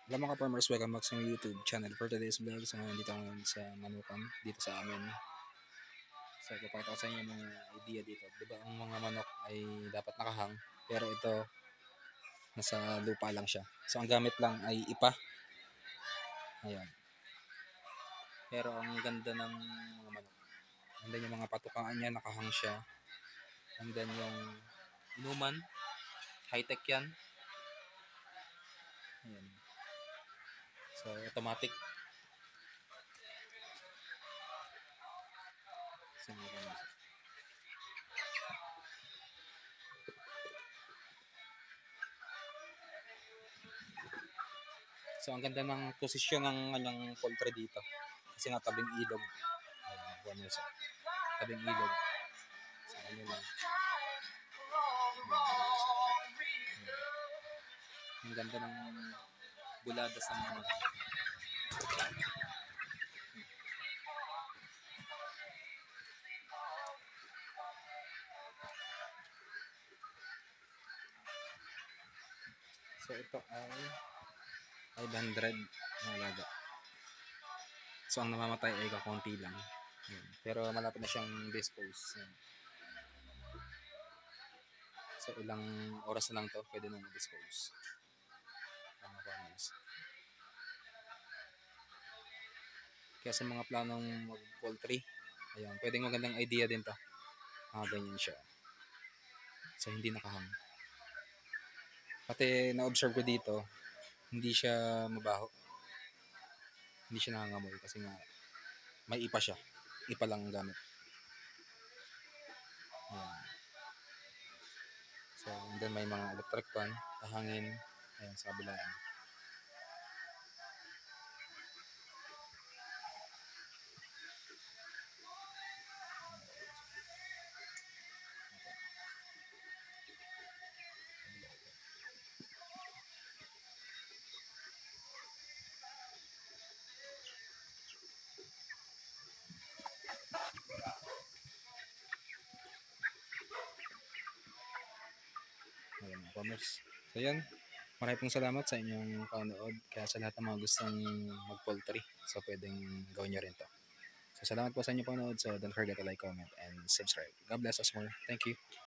Alam mga farmers, welcome back sa YouTube channel for today's vlog. So ngayon dito ako ngayon sa Manukan, dito sa amin. So ipapakita ko sa inyo mga idea dito. Diba ang mga manok ay dapat nakahang, pero ito nasa lupa lang siya. So ang gamit lang ay ipa. Ayan. Pero ang ganda ng mga manok. And then yung mga patukaan niya, nakahang siya. And then yung inuman, high-tech yan. Ayan. So automatic. So, So ang ganda ng posisyon ng kanyang poultry dito. Kasi nga tabing ilog. Ayan, buwan mo siya. Tabing ilog. Sa ano lang. Ang ganda ng bulada sa mga. So ito ay 500 na alaga. So ang namamatay ay kakunti lang. Ayan. Pero malapit na siyang dispose. Ayan. So ilang oras na lang to pwede nang dispose. Kaya sa mga planong mag-poultry, ayan, pwedeng magandang idea din to. Ganyan siya. So hindi nakahang. Pati na-observe ko dito, hindi siya mabaho. Hindi siya nangangamoy kasi nga may ipa siya. Ipa lang ang gamit. Ayan. So, and then may mga electric fan, hangin, ayan, sa kabilaan. Ayan, mga commerce. So, yan. Maraming pong salamat sa inyong panood. Kaya sa lahat ng mga gustong mag-poultry, so pwedeng gawin nyo rin to. So, salamat po sa inyong panood. So, don't forget to like, comment, and subscribe. God bless us more. Thank you.